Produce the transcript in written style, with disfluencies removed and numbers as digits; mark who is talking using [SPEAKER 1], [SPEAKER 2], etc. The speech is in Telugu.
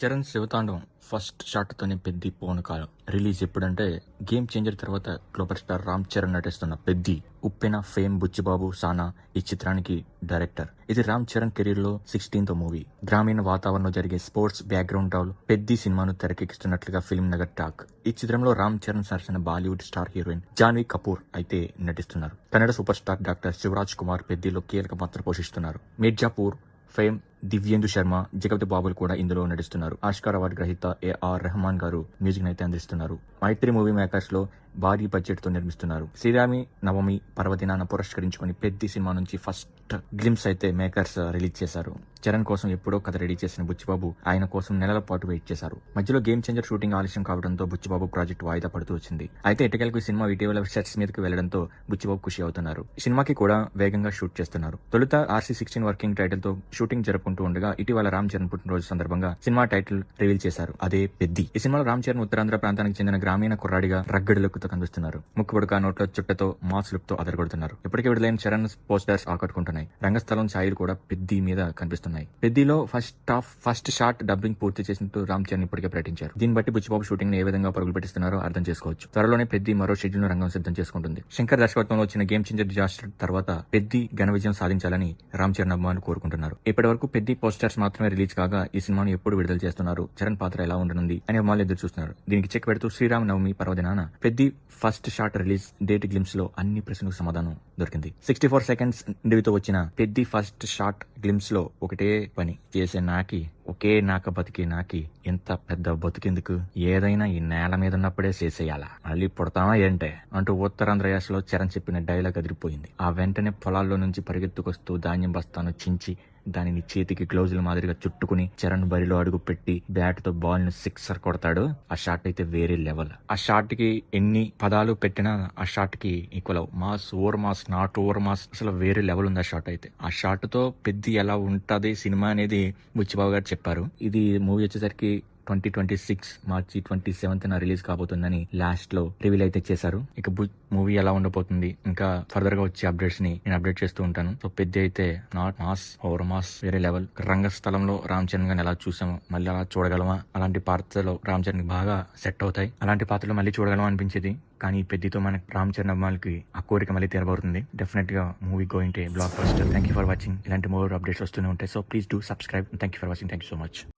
[SPEAKER 1] చరణ్ శివతాండవం ఫస్ట్ షాట్తోనే పెద్ది పూనకాలం రిలీజ్ ఎప్పుడంటే గేమ్ చేంజర్ తర్వాత గ్లోబల్ స్టార్ రామ్ చరణ్ నటిస్తున్న పెద్ది ఉప్పెన ఫేమ్ బుచ్చిబాబు సానా ఈ చిత్రానికి డైరెక్టర్. ఇది రామ్ చరణ్ కెరీర్ లో 16th మూవీ. గ్రామీణ వాతావరణంలో జరిగే స్పోర్ట్స్ బ్యాక్గ్రౌండ్ టాల్ పెద్ది సినిమాను తెరకెక్కిస్తున్నట్లుగా ఫిల్మ్ నగర్ టాక్. ఈ చిత్రంలో రామ్ చరణ్ సరసన Bollywood star heroine Janhvi Kapoor అయితే నటిస్తున్నారు. Kannada super star doctor Shivaraj Kumar పెద్దిలో కీలక పాత్ర పోషిస్తున్నారు. మిర్జాపూర్ ఫేమ్ దివ్యేందు శర్మ, జగపతి బాబులు కూడా ఇందులో నటిస్తున్నారు. ఆస్కార్ అవార్డు గ్రహీత ఏఆర్ రెహమాన్ గారు మ్యూజిక్ అయితే అందిస్తున్నారు. మైత్రి మూవీ మేకర్స్ లో భారీ బడ్జెట్ తో నిర్మిస్తున్నారు. శ్రీరామి నవమి పర్వదినాన్ని పురస్కరించుకుని పెద్ది సినిమా నుంచి ఫస్ట్ గ్లిమ్స్ అయితే మేకర్స్ రిలీజ్ చేశారు. చరణ్ కోసం ఎప్పుడో కథ రెడీ చేసిన బుచ్చిబాబు ఆయన కోసం నెలల పాటు వెయిట్ చేశారు. మధ్యలో గేమ్ చేంజర్ షూటింగ్ ఆలస్యం కావడంతో బుచ్చిబాబు ప్రాజెక్ట్ వాయిదా పడుతూ వచ్చింది. అయితే ఎటకెలకు ఈ సినిమా ఇటీవల సెట్స్ మీదకి వెళ్లడంతో బుచ్చిబాబు ఖుషి అవుతున్నారు. సినిమాకి కూడా వేగంగా షూట్ చేస్తున్నారు. తొలుత RC16 వర్కింగ్ టైటిల్ తో షూటింగ్ జరుపుకుంటూ ఉండగా ఇటీవల రామ్ చరణ్ పుట్టినరోజు సందర్భంగా సినిమా టైటిల్ రివీల్ చేశారు. అదే పెద్ది. ఈ సినిమాలో రామ్ చరణ్ ఉత్తరాంధ్ర ప్రాంతానికి చెందిన గ్రామీణ కుర్రాడిగా రగ్గడులకుతో కనిపిస్తున్నారు. ముక్కుబుడక నోట్ల చుట్టతో మాస్ లుక్ తో అదరగొడుతున్నారు. ఇప్పటికే విడుదలైన చరణ్ పోస్టర్స్ ఆకట్టుకుంటున్నాయి. రంగస్థలం ఛాయలు కూడా పెద్ది మీద కనిపిస్తున్నాయి. పెద్దిలో ఫస్ట్ షాట్ డబ్బింగ్ పూర్తి చేసినట్టు రామ్ చరణ్ ఇప్పటికే ప్రకటించారు. దీన్ని బట్టి బుచ్చిబాబు షూటింగ్ ని ఏ విధంగా పరుగులు పెట్టిస్తున్నారో అర్థం చేసుకోవచ్చు. త్వరలోనే పెద్ది మరో షెడ్యూల్ రంగం సిద్ధం చేసుకుంటుంది. శంకర్ దర్శకత్వంలో వచ్చిన గేమ్ చేంజర్ డిజాస్టర్ తర్వాత పెద్ది ఘన విజయం సాధించాలని రామ్ చరణ్ అభిమానులు కోరుకుంటున్నారు. ఇప్పటి వరకు పెద్ది పోస్టర్స్ మాత్రమే రిలీజ్ కాగా ఈ సినిమాను ఎప్పుడు విడుదల చేస్తున్నారు, చరణ్ పాత్ర ఎలా ఉండనుంది అని అభిమానులు ఎదురు చూస్తున్నారు. దీనికి చెక్ పెడుతూ శ్రీరామ నవమి పర్వదినాన Peddi first shot release date glimpse లో అన్ని ప్రశ్నలకు సమాధానం దొరికింది. 64 seconds ఇంటర్వ్యూతో వచ్చిన పెద్ది ఫస్ట్ షాట్ గ్లిమ్స్ లో ఒకటే పని చేసే నాకి ఒకే నాక బతికే నాకి ఎంత పెద్ద బతికేందుకు, ఏదైనా ఈ నేల మీద ఉన్నప్పుడే చేసేయాలా, మళ్ళీ పుడతామా ఏంటే అంటూ ఉత్తరాంధ్ర యాసలో చరణ్ చెప్పిన డైలాగ్ అదిరిపోయింది. ఆ వెంటనే పొలాల్లో నుంచి పరిగెత్తుకొస్తూ ధాన్యం బస్తాను చించి దానిని చేతికి గ్లౌజుల మాదిరిగా చుట్టుకుని చరణ్ బరిలో అడుగు పెట్టి బ్యాట్ తో బాల్ ను సిక్సర్ కొడతాడు. ఆ షాట్ అయితే వేరే లెవెల్. ఆ షాట్ కి ఎన్ని పదాలు పెట్టినా ఆ షాట్ కి ఈక్వల్ అవు. Mass, over mass, not over mass, అసలు వేరే లెవెల్ ఉంది ఆ షాట్ అయితే. ఆ షాట్ తో పెద్ది ఎలా ఉంటది సినిమా అనేది బుచ్చిబాబు గారు చెప్పారు. ఇది మూవీ వచ్చేసరికి 2026 మార్చి 27th రిలీజ్ కాబోతుందని లాస్ట్ లో రివీల్ అయితే చేశారు. ఇక మూవీ ఎలా ఉండబోతుంది ఇంకా ఫర్దర్ గా వచ్చే అప్డేట్స్ ని నేను అప్డేట్ చేస్తూ ఉంటాను. సో పెద్ద అయితే నాట్ మాస్, ఓవర్ మాస్, వేరే లెవెల్. రంగస్థలంలో రామ్ చరణ్ గారిని ఎలా చూసామో మళ్ళీ అలా చూడగలమా? అలాంటి పాత్రలో రామ్ చరణ్ బాగా సెట్ అవుతాయి. అలాంటి పాత్రలు మళ్ళీ చూడగలమా అనిపించేది. కానీ పెద్దితో మనకి రామ్ చరణ్ అభిమానులకి ఆ కోరిక మళ్ళీ తీరబోతుంది. డెఫినెట్ గా movie going to block buster. Thank you for watching. ఇలాంటి మోర్ అప్డేట్స్ వస్తూనే ఉంటాయి. So please do subscribe. Thank you for watching. Thank you so much.